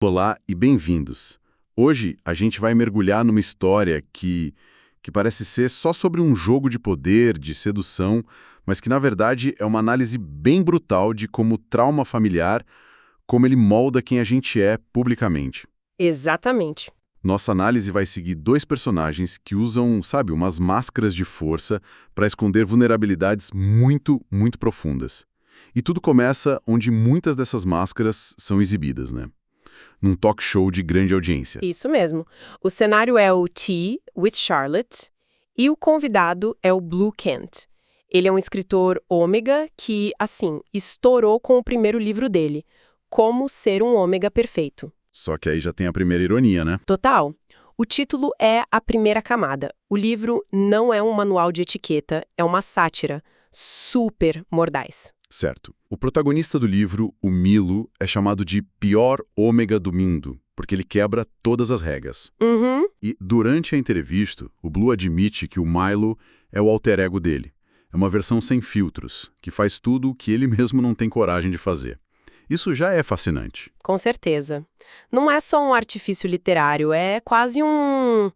Olá e bem-vindos. Hoje a gente vai mergulhar numa história que parece ser só sobre um jogo de poder, de sedução, mas que na verdade é uma análise bem brutal de como o trauma familiar, como ele molda quem a gente é publicamente. Exatamente. Nossa análise vai seguir dois personagens que usam, sabe, umas máscaras de força para esconder vulnerabilidades muito profundas. E tudo começa onde muitas dessas máscaras são exibidas, né? Num talk show de grande audiência. Isso mesmo. O cenário é o Tea with Charlotte e o convidado é o Blue Kent. Ele é um escritor ômega que, assim, estourou com o primeiro livro dele, Como Ser um Ômega Perfeito. Só que aí já tem a primeira ironia, né? Total. O título é A Primeira Camada. O livro não é um manual de etiqueta, é uma sátira super mordaz. Certo. O protagonista do livro, o Milo, é chamado de pior ômega do mundo, porque ele quebra todas as regras. Uhum. E, durante a entrevista, o Blue admite que o Milo é o alter ego dele. É uma versão sem filtros, que faz tudo o que ele mesmo não tem coragem de fazer. Isso já é fascinante. Com certeza. Não é só um artifício literário, é quase um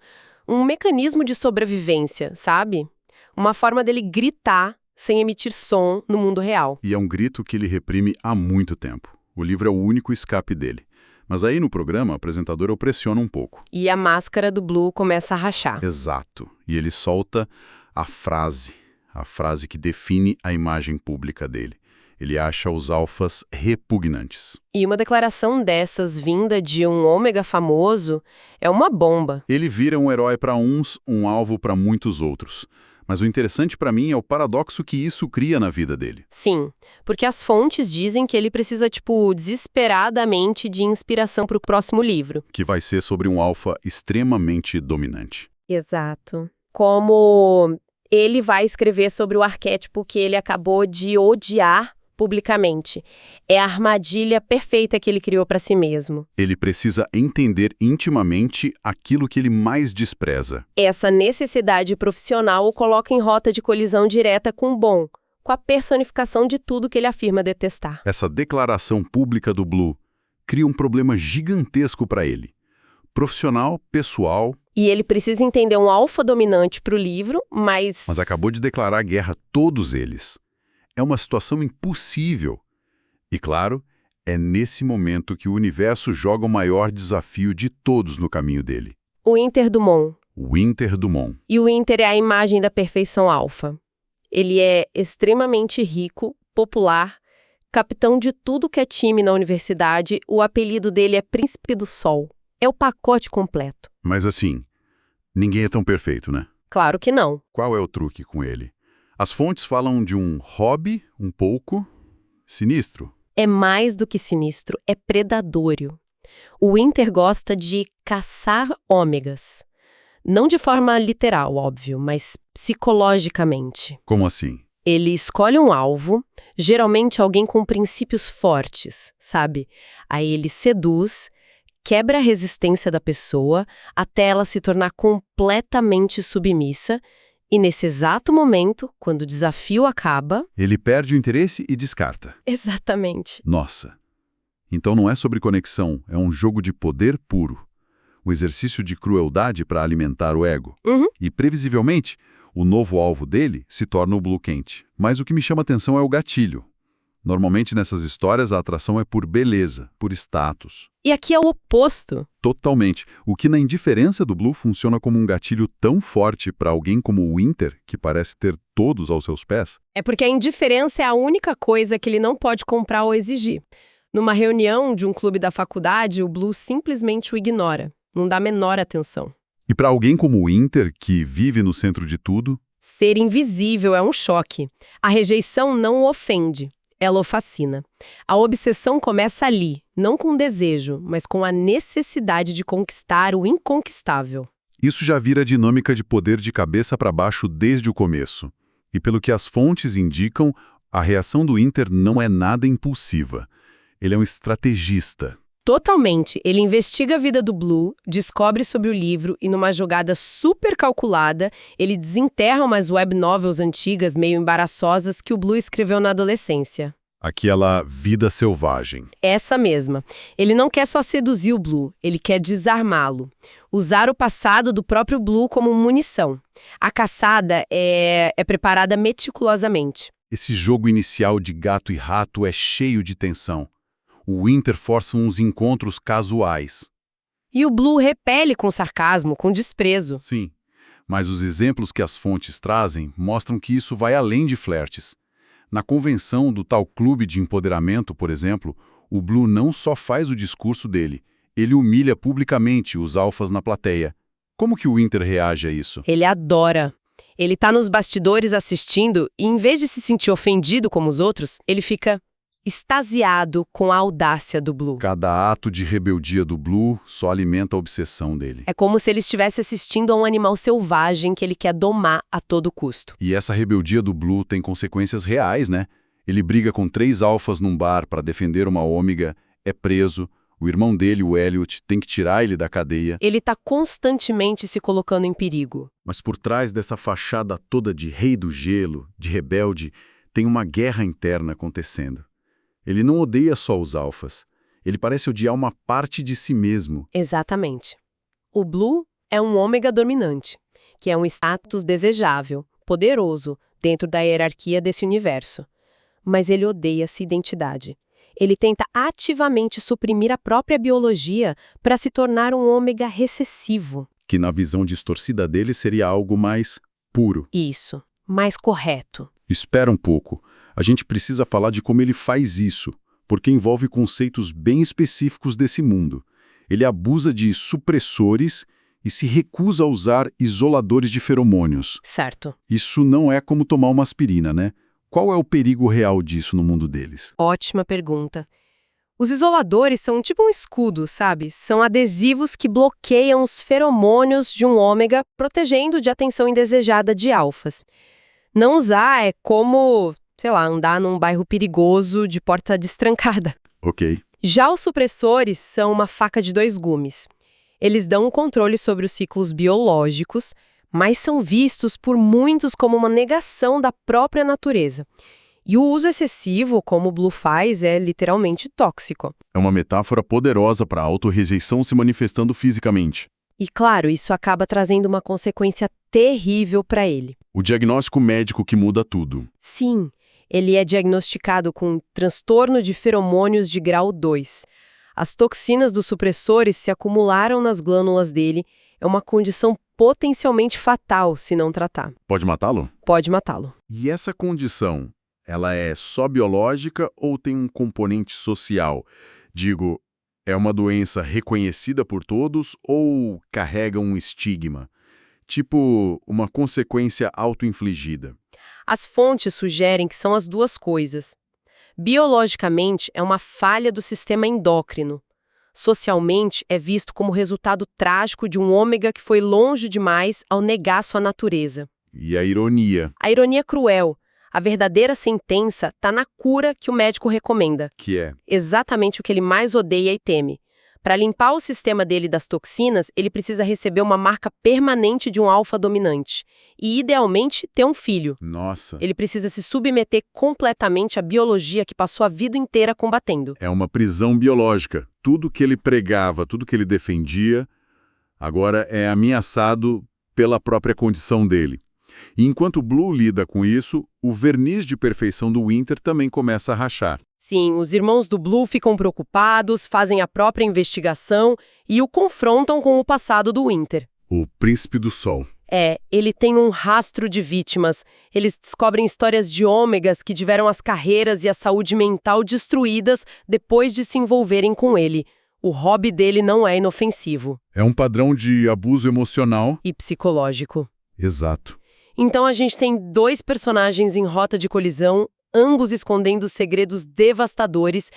mecanismo de sobrevivência, sabe? Uma forma dele gritar sem emitir som no mundo real. E é um grito que ele reprime há muito tempo. O livro é o único escape dele. Mas aí no programa, a apresentadora o pressiona um pouco. E a máscara do Blue começa a rachar. Exato. E ele solta a frase que define a imagem pública dele. Ele acha os alfas repugnantes. E uma declaração dessas vinda de um ômega famoso é uma bomba. Ele vira um herói para uns, um alvo para muitos outros. Mas o interessante para mim é o paradoxo que isso cria na vida dele. Sim, porque as fontes dizem que ele precisa, desesperadamente de inspiração para o próximo livro. Que vai ser sobre um alfa extremamente dominante. Exato. Como ele vai escrever sobre o arquétipo que ele acabou de odiar publicamente. É a armadilha perfeita que ele criou para si mesmo. Ele precisa entender intimamente aquilo que ele mais despreza. Essa necessidade profissional o coloca em rota de colisão direta com o bom, com a personificação de tudo que ele afirma detestar. Essa declaração pública do Blue cria um problema gigantesco para ele. Profissional, pessoal. E ele precisa entender um alfa dominante para o livro, mas acabou de declarar guerra a todos eles. É uma situação impossível. E claro, é nesse momento que o universo joga o maior desafio de todos no caminho dele. O Inter Dumont. O Inter Dumont. E o Inter é a imagem da perfeição alfa. Ele é extremamente rico, popular, capitão de tudo que é time na universidade, o apelido dele é Príncipe do Sol. É o pacote completo. Mas assim, ninguém é tão perfeito, né? Claro que não. Qual é o truque com ele? As fontes falam de um hobby um pouco sinistro. É mais do que sinistro, é predadório. O Inter gosta de caçar ômegas. Não de forma literal, óbvio, mas psicologicamente. Como assim? Ele escolhe um alvo, geralmente alguém com princípios fortes, sabe? Aí ele seduz, quebra a resistência da pessoa até ela se tornar completamente submissa. E nesse exato momento, quando o desafio acaba... Ele perde o interesse e descarta. Exatamente. Nossa. Então não é sobre conexão, é um jogo de poder puro. Um exercício de crueldade para alimentar o ego. Uhum. E, previsivelmente, o novo alvo dele se torna o Blue Kent. Mas o que me chama atenção é o gatilho. Normalmente nessas histórias a atração é por beleza, por status. E aqui é o oposto. Totalmente. O que na indiferença do Blue funciona como um gatilho tão forte para alguém como o Inter, que parece ter todos aos seus pés. É porque a indiferença é a única coisa que ele não pode comprar ou exigir. Numa reunião de um clube da faculdade, o Blue simplesmente o ignora. Não dá a menor atenção. E para alguém como o Inter, que vive no centro de tudo... Ser invisível é um choque. A rejeição não o ofende. Ela o fascina. A obsessão começa ali, não com desejo, mas com a necessidade de conquistar o inconquistável. Isso já vira dinâmica de poder de cabeça para baixo desde o começo. E pelo que as fontes indicam, a reação do Inter não é nada impulsiva. Ele é um estrategista. Totalmente. Ele investiga a vida do Blue, descobre sobre o livro e, numa jogada super calculada, ele desenterra umas web novels antigas meio embaraçosas que o Blue escreveu na adolescência. Aquela vida selvagem. Essa mesma. Ele não quer só seduzir o Blue, ele quer desarmá-lo. Usar o passado do próprio Blue como munição. A caçada é preparada meticulosamente. Esse jogo inicial de gato e rato é cheio de tensão. O Winter força uns encontros casuais. E o Blue repele com sarcasmo, com desprezo. Sim, mas os exemplos que as fontes trazem mostram que isso vai além de flertes. Na convenção do tal clube de empoderamento, por exemplo, o Blue não só faz o discurso dele, ele humilha publicamente os alfas na plateia. Como que o Winter reage a isso? Ele adora. Ele tá nos bastidores assistindo e, em vez de se sentir ofendido como os outros, ele fica extasiado com a audácia do Blue. Cada ato de rebeldia do Blue só alimenta a obsessão dele. É como se ele estivesse assistindo a um animal selvagem que ele quer domar a todo custo. E essa rebeldia do Blue tem consequências reais, né? Ele briga com 3 alfas num bar para defender uma ômega, é preso, o irmão dele, o Elliot, tem que tirar ele da cadeia. Ele tá constantemente se colocando em perigo. Mas por trás dessa fachada toda de rei do gelo, de rebelde, tem uma guerra interna acontecendo. Ele não odeia só os alfas. Ele parece odiar uma parte de si mesmo. Exatamente. O Blue é um ômega dominante, que é um status desejável, poderoso, dentro da hierarquia desse universo. Mas ele odeia essa identidade. Ele tenta ativamente suprimir a própria biologia para se tornar um ômega recessivo. Que na visão distorcida dele seria algo mais puro. Isso, mais correto. Espera um pouco. A gente precisa falar de como ele faz isso, porque envolve conceitos bem específicos desse mundo. Ele abusa de supressores e se recusa a usar isoladores de feromônios. Certo. Isso não é como tomar uma aspirina, né? Qual é o perigo real disso no mundo deles? Ótima pergunta. Os isoladores são tipo um escudo, sabe? São adesivos que bloqueiam os feromônios de um ômega, protegendo de atenção indesejada de alfas. Não usar é como, sei lá, andar num bairro perigoso de porta destrancada. Ok. Já os supressores são uma faca de 2 gumes. Eles dão um controle sobre os ciclos biológicos, mas são vistos por muitos como uma negação da própria natureza. E o uso excessivo, como o Blue faz, é literalmente tóxico. É uma metáfora poderosa para a autorrejeição se manifestando fisicamente. E claro, isso acaba trazendo uma consequência terrível para ele. O diagnóstico médico que muda tudo. Sim, ele é diagnosticado com transtorno de feromônios de grau 2. As toxinas dos supressores se acumularam nas glândulas dele. É uma condição potencialmente fatal se não tratar. Pode matá-lo? Pode matá-lo. E essa condição, ela é só biológica ou tem um componente social? Digo, é uma doença reconhecida por todos ou carrega um estigma? Tipo, uma consequência auto-infligida? As fontes sugerem que são as duas coisas. Biologicamente, é uma falha do sistema endócrino. Socialmente, é visto como resultado trágico de um ômega que foi longe demais ao negar sua natureza. E a ironia? A ironia é cruel. A verdadeira sentença está na cura que o médico recomenda. Que é? Exatamente o que ele mais odeia e teme. Para limpar o sistema dele das toxinas, ele precisa receber uma marca permanente de um alfa dominante. E, idealmente, ter um filho. Nossa. Ele precisa se submeter completamente à biologia que passou a vida inteira combatendo. É uma prisão biológica. Tudo que ele pregava, tudo que ele defendia, agora é ameaçado pela própria condição dele. E enquanto o Blue lida com isso, o verniz de perfeição do Winter também começa a rachar. Sim, os irmãos do Blue ficam preocupados, fazem a própria investigação e o confrontam com o passado do Winter. O Príncipe do Sol. Ele tem um rastro de vítimas. Eles descobrem histórias de ômegas que tiveram as carreiras e a saúde mental destruídas depois de se envolverem com ele. O hobby dele não é inofensivo. É um padrão de abuso emocional. E psicológico. Exato. Então a gente tem 2 personagens em rota de colisão, ambos escondendo segredos devastadores,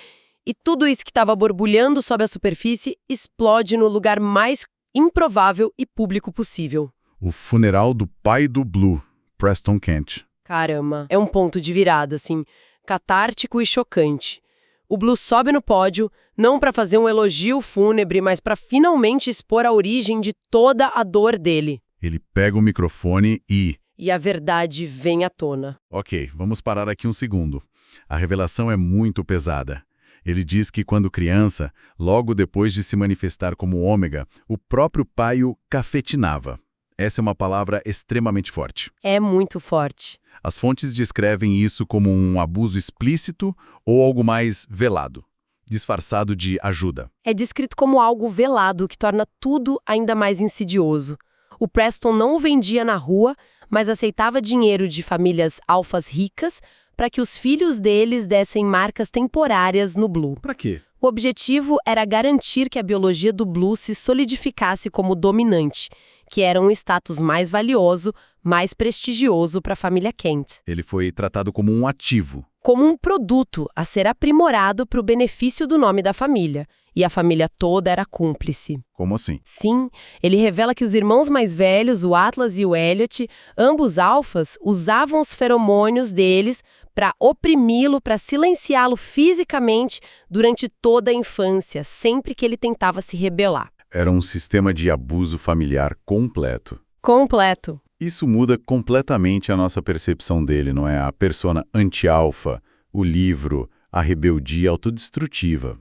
e tudo isso que estava borbulhando sob a superfície explode no lugar mais improvável e público possível. O funeral do pai do Blue, Preston Kent. Caramba, é um ponto de virada, assim, catártico e chocante. O Blue sobe no pódio, não para fazer um elogio fúnebre, mas para finalmente expor a origem de toda a dor dele. Ele pega o microfone e... e a verdade vem à tona. Ok, vamos parar aqui um segundo. A revelação é muito pesada. Ele diz que quando criança, logo depois de se manifestar como ômega, o próprio pai o cafetinava. Essa é uma palavra extremamente forte. É muito forte. As fontes descrevem isso como um abuso explícito ou algo mais velado, disfarçado de ajuda. É descrito como algo velado que torna tudo ainda mais insidioso. O Preston não o vendia na rua, mas aceitava dinheiro de famílias alfas ricas para que os filhos deles dessem marcas temporárias no Blue. Pra quê? O objetivo era garantir que a biologia do Blue se solidificasse como dominante, que era um status mais valioso, mais prestigioso para a família Kent. Ele foi tratado como um ativo. Como um produto a ser aprimorado para o benefício do nome da família. E a família toda era cúmplice. Como assim? Sim, ele revela que os irmãos mais velhos, o Atlas e o Elliot, ambos alfas, usavam os feromônios deles para oprimi-lo, para silenciá-lo fisicamente durante toda a infância, sempre que ele tentava se rebelar. Era um sistema de abuso familiar completo. Completo. Isso muda completamente a nossa percepção dele, não é? A persona anti-alfa, o livro, a rebeldia autodestrutiva.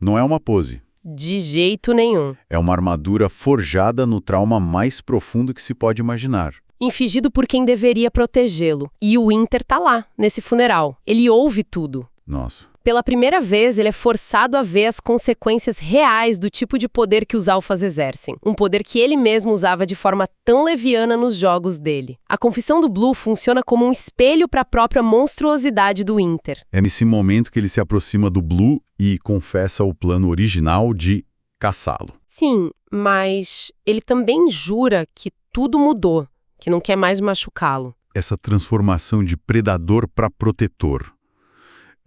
Não é uma pose. De jeito nenhum. É uma armadura forjada no trauma mais profundo que se pode imaginar. Infligido por quem deveria protegê-lo. E o Winter tá lá, nesse funeral. Ele ouve tudo. Nossa. Pela primeira vez, ele é forçado a ver as consequências reais do tipo de poder que os alfas exercem. Um poder que ele mesmo usava de forma tão leviana nos jogos dele. A confissão do Blue funciona como um espelho para a própria monstruosidade do Winter. É nesse momento que ele se aproxima do Blue e confessa o plano original de caçá-lo. Sim, mas ele também jura que tudo mudou, que não quer mais machucá-lo. Essa transformação de predador para protetor.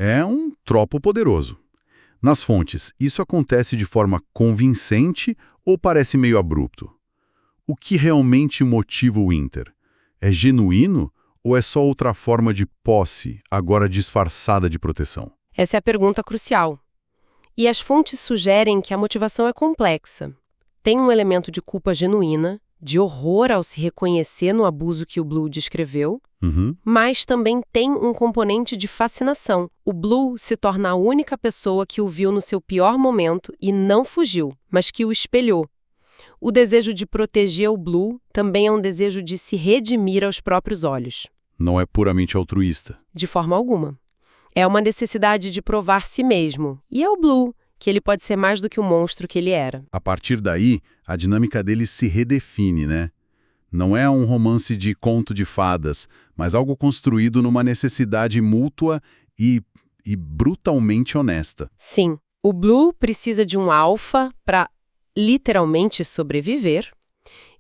É um tropo poderoso. Nas fontes, isso acontece de forma convincente ou parece meio abrupto? O que realmente motiva o Winter? É genuíno ou é só outra forma de posse, agora disfarçada de proteção? Essa é a pergunta crucial. E as fontes sugerem que a motivação é complexa. Tem um elemento de culpa genuína, de horror ao se reconhecer no abuso que o Blue descreveu, mas também tem um componente de fascinação. O Blue se torna a única pessoa que o viu no seu pior momento e não fugiu, mas que o espelhou. O desejo de proteger o Blue também é um desejo de se redimir aos próprios olhos. Não é puramente altruísta. De forma alguma. É uma necessidade de provar si mesmo. E é o Blue, que ele pode ser mais do que o monstro que ele era. A partir daí, a dinâmica dele se redefine, né? Não é um romance de conto de fadas, mas algo construído numa necessidade mútua e brutalmente honesta. Sim, o Blue precisa de um alfa para literalmente sobreviver,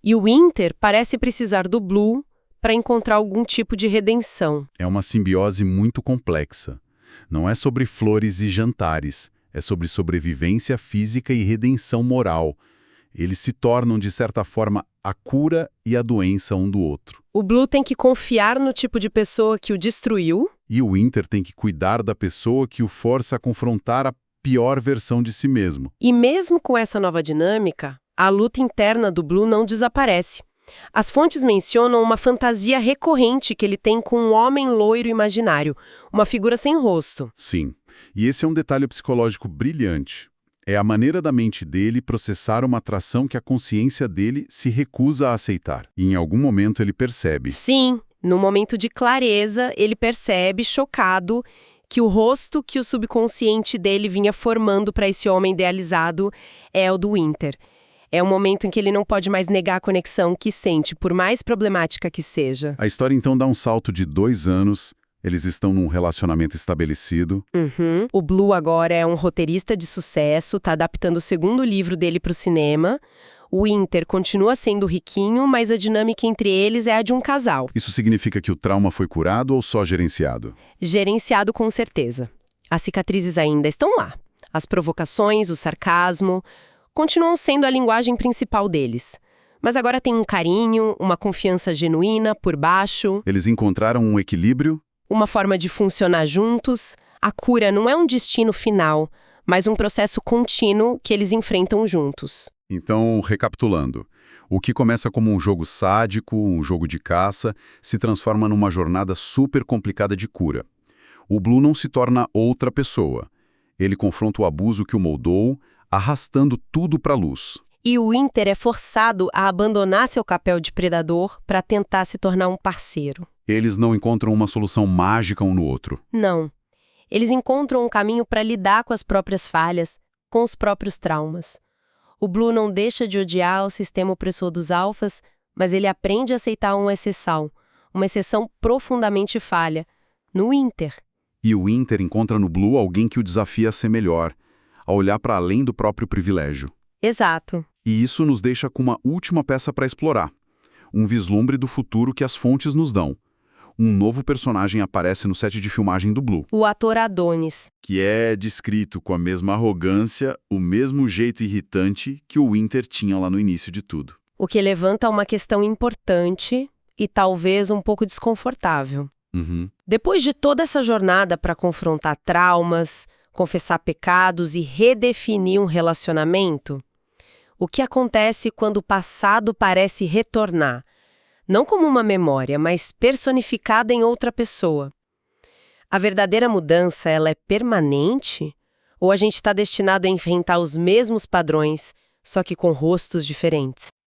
e o Winter parece precisar do Blue para encontrar algum tipo de redenção. É uma simbiose muito complexa. Não é sobre flores e jantares, é sobre sobrevivência física e redenção moral. Eles se tornam, de certa forma, a cura e a doença um do outro. O Blue tem que confiar no tipo de pessoa que o destruiu. E o Winter tem que cuidar da pessoa que o força a confrontar a pior versão de si mesmo. E mesmo com essa nova dinâmica, a luta interna do Blue não desaparece. As fontes mencionam uma fantasia recorrente que ele tem com um homem loiro imaginário, uma figura sem rosto. Sim, e esse é um detalhe psicológico brilhante. É a maneira da mente dele processar uma atração que a consciência dele se recusa a aceitar. E em algum momento ele percebe. Sim, no momento de clareza, ele percebe, chocado, que o rosto que o subconsciente dele vinha formando para esse homem idealizado é o do Winter. É um momento em que ele não pode mais negar a conexão que sente, por mais problemática que seja. A história então dá um salto de 2 anos. Eles estão num relacionamento estabelecido. O Blue agora é um roteirista de sucesso, está adaptando o segundo livro dele para o cinema. O Winter continua sendo riquinho, mas a dinâmica entre eles é a de um casal. Isso significa que o trauma foi curado ou só gerenciado? Gerenciado com certeza. As cicatrizes ainda estão lá. As provocações, o sarcasmo, continuam sendo a linguagem principal deles. Mas agora tem um carinho, uma confiança genuína por baixo. Eles encontraram um equilíbrio? Uma forma de funcionar juntos. A cura não é um destino final, mas um processo contínuo que eles enfrentam juntos. Então, recapitulando, o que começa como um jogo sádico, um jogo de caça, se transforma numa jornada super complicada de cura. O Blue não se torna outra pessoa. Ele confronta o abuso que o moldou, arrastando tudo para a luz. E o Winter é forçado a abandonar seu papel de predador para tentar se tornar um parceiro. Eles não encontram uma solução mágica um no outro. Não. Eles encontram um caminho para lidar com as próprias falhas, com os próprios traumas. O Blue não deixa de odiar o sistema opressor dos alfas, mas ele aprende a aceitar uma exceção profundamente falha, no Winter. E o Winter encontra no Blue alguém que o desafia a ser melhor, a olhar para além do próprio privilégio. Exato. E isso nos deixa com uma última peça para explorar. Um vislumbre do futuro que as fontes nos dão. Um novo personagem aparece no set de filmagem do Blue. O ator Adonis. Que é descrito com a mesma arrogância, o mesmo jeito irritante que o Winter tinha lá no início de tudo. O que levanta uma questão importante e talvez um pouco desconfortável. Depois de toda essa jornada para confrontar traumas, confessar pecados e redefinir um relacionamento, o que acontece quando o passado parece retornar? Não como uma memória, mas personificada em outra pessoa. A verdadeira mudança, ela é permanente? Ou a gente está destinado a enfrentar os mesmos padrões, só que com rostos diferentes?